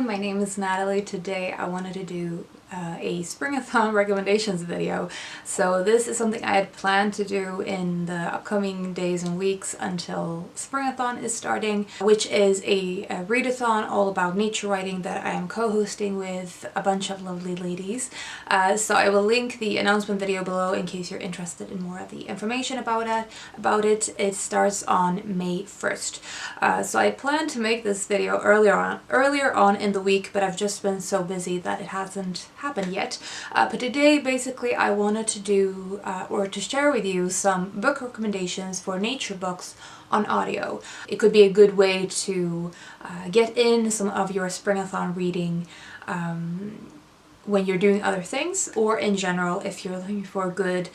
everyone, my name is Natalie. Today I wanted to do a Springathon recommendations video. So this is something I had planned to do in the upcoming days and weeks until Springathon is starting, which is a readathon all about nature writing that I am co-hosting with a bunch of lovely ladies. So I will link the announcement video below in case you're interested in more of the information about it. It starts on May 1st. So I planned to make this video earlier on in the week, but I've just been so busy that it hasn't happened yet. But today basically I wanted to do or to share with you some book recommendations for nature books on audio. It could be a good way to get in some of your Springathon reading when you're doing other things, or in general if you're looking for good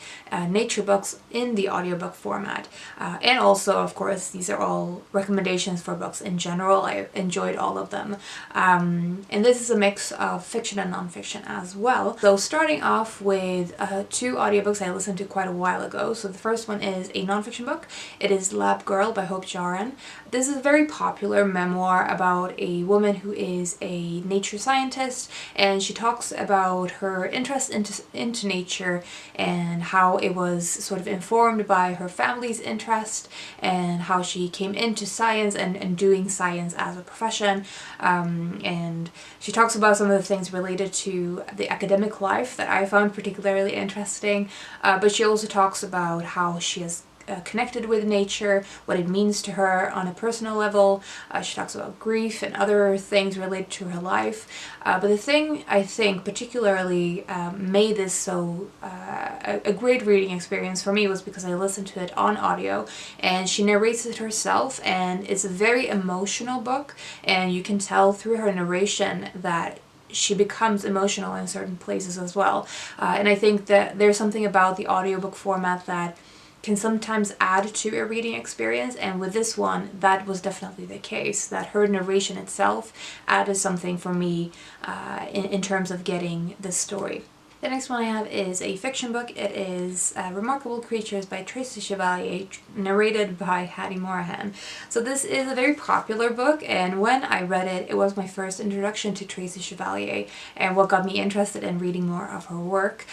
nature books in the audiobook format. And also, of course, these are all recommendations for books in general. I enjoyed all of them. And this is a mix of fiction and non-fiction as well. So starting off with two audiobooks I listened to quite a while ago. So the first one is a non-fiction book. It is Lab Girl by Jahren. This is a very popular memoir about a woman who is a nature scientist, and she talks about her interest into nature and how it was sort of informed by her family's interest and how she came into science and doing science as a profession. And she talks about some of the things related to the academic life that I found particularly interesting, but she also talks about how she has connected with nature, what it means to her on a personal level. She talks about grief and other things related to her life. But the thing I think particularly made this so a great reading experience for me was because I listened to it on audio, and she narrates it herself, and it's a very emotional book, and you can tell through her narration that she becomes emotional in certain places as well. And I think that there's something about the audiobook format that can sometimes add to a reading experience, and with this one that was definitely the case, that her narration itself added something for me in terms of getting the story. The next one I have is a fiction book. It is Remarkable Creatures by Tracy Chevalier, narrated by Jahren. So this is a very popular book, and when I read it, it was my first introduction to Tracy Chevalier and what got me interested in reading more of her work.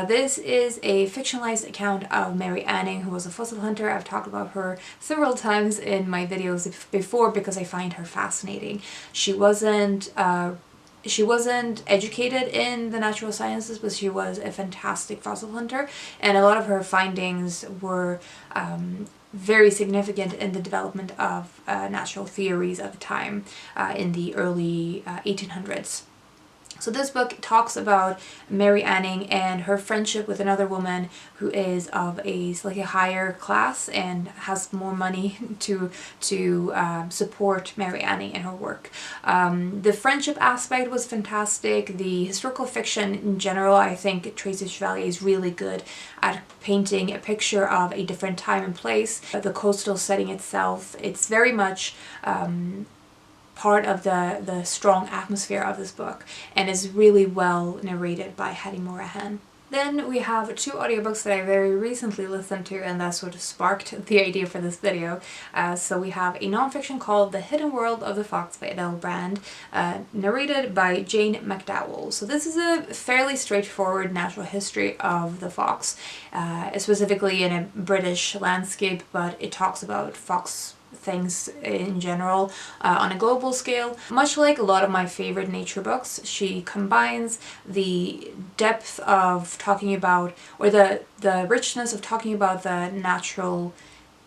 This is a fictionalized account of Mary Anning, who was a fossil hunter. I've talked about her several times in my videos before because I find her fascinating. She wasn't educated in the natural sciences, but she was a fantastic fossil hunter, and a lot of her findings were very significant in the development of natural theories at the time, in the early 1800s. So this book talks about Mary Anning and her friendship with another woman who is of a slightly higher class and has more money to support Mary Anning in her work. The friendship aspect was fantastic. The historical fiction in general, I think Tracy Chevalier is really good at painting a picture of a different time and place. The coastal setting itself, it's very much part of the strong atmosphere of this book, and is really well narrated by Jahren. Then we have two audiobooks that I very recently listened to, and that sort of sparked the idea for this video. So we have a nonfiction called The Hidden World of the Fox by Adele, narrated by Jane McDowell. So this is a fairly straightforward natural history of the fox, specifically in a British landscape, but it talks about fox things in general on a global scale. Much like a lot of my favorite nature books, she combines the depth of talking about, or the richness of talking about the natural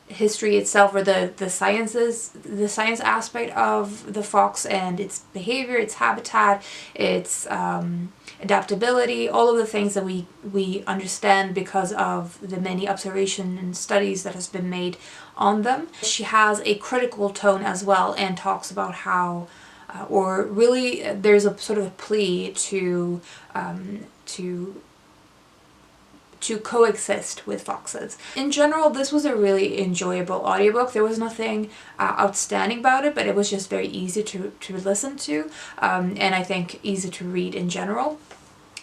history itself, or the science aspect of the fox and its behavior, its habitat, its adaptability, all of the things that we understand because of the many observations and studies that has been made on them. She has a critical tone as well, and talks about how or really there's a sort of a plea to coexist with foxes. In general, this was a really enjoyable audiobook. There was nothing outstanding about it, but it was just very easy to listen to, and I think easy to read in general.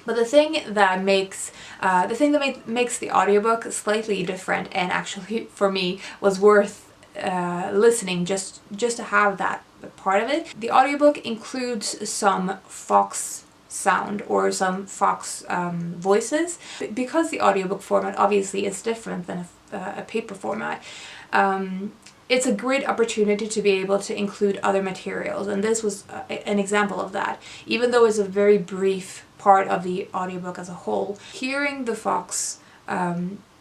But the thing that makes the audiobook slightly different, and actually for me was worth listening just to have that part of it. The audiobook includes some fox sound or some fox voices. Because the audiobook format obviously is different than a paper format, it's a great opportunity to be able to include other materials, and this was an example of that. Even though it's a very brief part of the audiobook as a whole, hearing the fox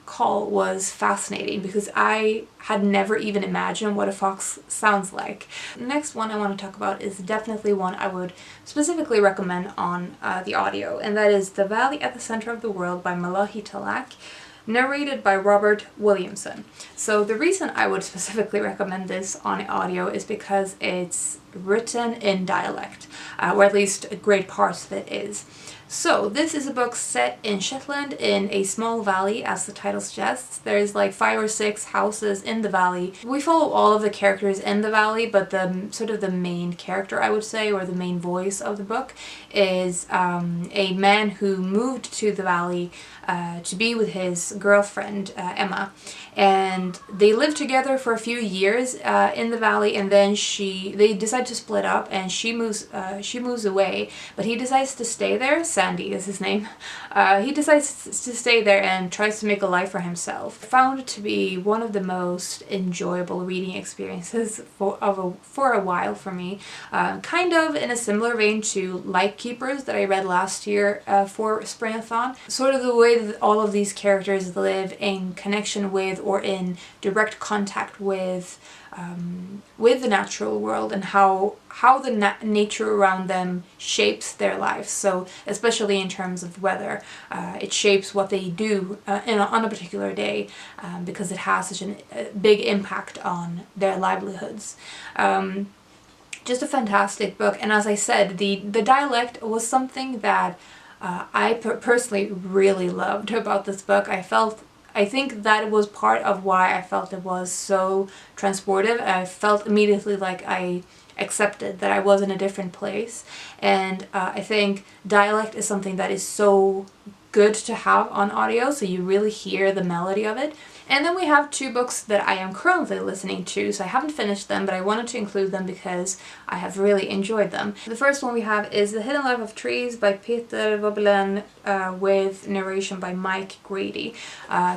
call was fascinating because I had never even imagined what a fox sounds like. The next one I want to talk about is definitely one I would specifically recommend on the audio, and that is The Valley at the Center of the World by Malachy Tallack, narrated by Robert Williamson. So the reason I would specifically recommend this on audio is because it's written in dialect, or at least a great part of it is. So this is a book set in Shetland in a small valley, as the title suggests. There's like 5 or 6 houses in the valley. We follow all of the characters in the valley, but the sort of the main character, I would say, or the main voice of the book is a man who moved to the valley to be with his girlfriend Emma, and they lived together for a few years in the valley, and then they decide to split up, and she moves away, but he decides to stay there. Sandy is his name. He decides to stay there and tries to make a life for himself. Found it to be one of the most enjoyable reading experiences for a while for me, kind of in a similar vein to Lightkeepers that I read last year for Springathon. Sort of the way that all of these characters live in connection with or in direct contact with the natural world, and how the nature around them shapes their lives. So especially in terms of weather, it shapes what they do on a particular day, because it has such a big impact on their livelihoods. Just a fantastic book, and as I said, the dialect was something that I personally really loved about this book. I think that was part of why I felt it was so transportive. I felt immediately like I accepted that I was in a different place, and I think dialect is something that is so good to have on audio, so you really hear the melody of it. And then we have 2 books that I am currently listening to, so I haven't finished them, but I wanted to include them because I have really enjoyed them. The first one we have is The Hidden Life of Trees by Peter Wohlleben, with narration by Mike Grady.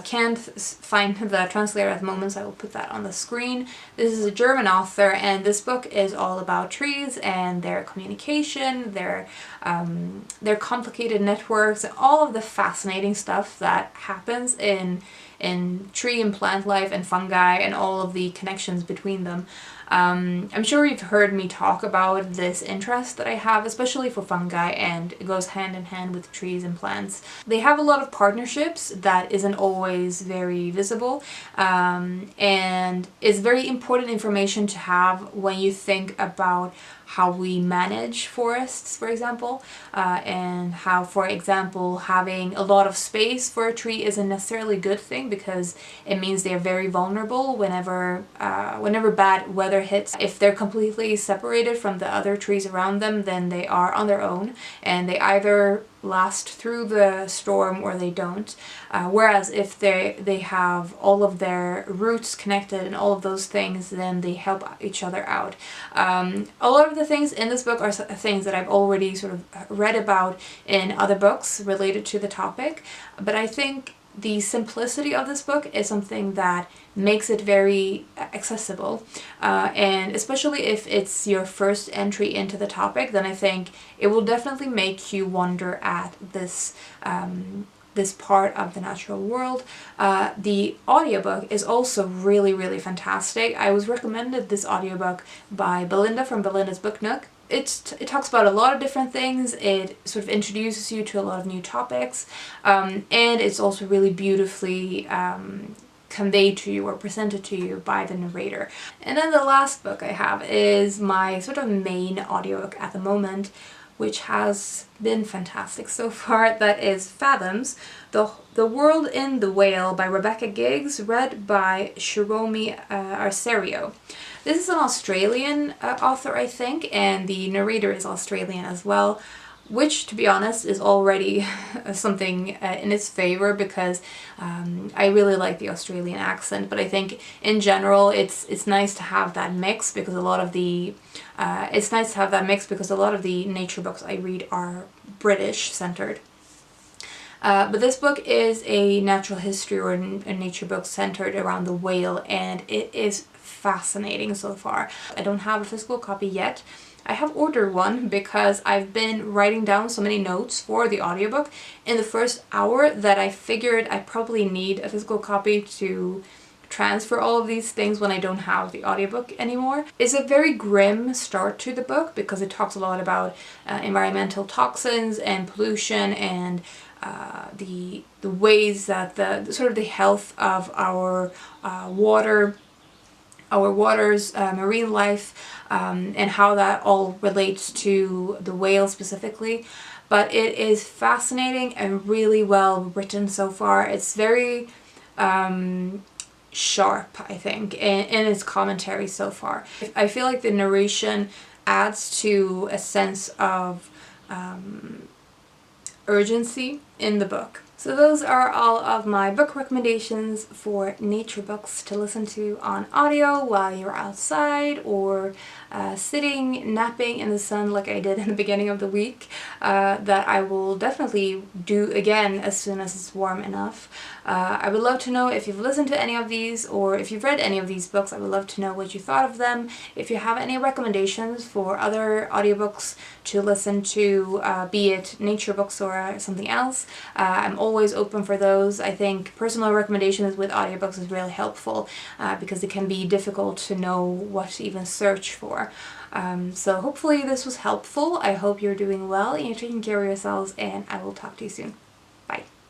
Can't find the translator at the moment, so I will put that on the screen. This is a German author, and this book is all about trees and their communication, their complicated networks, and all of the fascinating stuff that happens in tree and plant life and fungi and all of the connections between them. I'm sure you've heard me talk about this interest that I have, especially for fungi, and it goes hand in hand with trees and plants. They have a lot of partnerships that isn't always very visible, and it's very important information to have when you think about how we manage forests, for example, and how, for example, having a lot of space for a tree isn't necessarily a good thing, because it means they're very vulnerable whenever bad weather hits. If they're completely separated from the other trees around them, then they are on their own, and they either last through the storm or they don't. Whereas if they have all of their roots connected and all of those things, then they help each other out. A lot of the things in this book are things that I've already sort of read about in other books related to the topic, but I think the simplicity of this book is something that makes it very accessible, and especially if it's your first entry into the topic, then I think it will definitely make you wonder at this part of the natural world. The audiobook is also really, really fantastic. I was recommended this audiobook by Belinda from Belinda's Book Nook. It talks about a lot of different things. It sort of introduces you to a lot of new topics, and it's also really beautifully conveyed to you or presented to you by the narrator. And then the last book I have is my sort of main audiobook at the moment, which has been fantastic so far. That is Fathoms, The World in the Whale by Rebecca Giggs, read by Shiromi Arcerio. This is an Australian author, I think, and the narrator is Australian as well. which, to be honest, is already something in its favor, because I really like the Australian accent, but I think in general it's nice to have that mix, because a lot of the nature books I read are British centered. But this book is a natural history or a nature book centered around the whale, and it is fascinating so far. I don't have a physical copy yet. I have ordered one because I've been writing down so many notes for the audiobook in the first hour that I figured I probably need a physical copy to transfer all of these things when I don't have the audiobook anymore. It's a very grim start to the book because it talks a lot about environmental toxins and pollution, and the ways that the sort of the health of our waters, marine life, and how that all relates to the whale specifically. But it is fascinating and really well written so far. It's very sharp, I think, in its commentary so far. I feel like the narration adds to a sense of urgency in the book. So those are all of my book recommendations for nature books to listen to on audio while you're outside or sitting, napping in the sun like I did in the beginning of the week, that I will definitely do again as soon as it's warm enough. I would love to know if you've listened to any of these, or if you've read any of these books. I would love to know what you thought of them. If you have any recommendations for other audiobooks to listen to, be it nature books or something else, I'm always open for those. I think personal recommendations with audiobooks is really helpful because it can be difficult to know what to even search for. So hopefully this was helpful. I hope you're doing well and you're taking care of yourselves, and I will talk to you soon. Bye.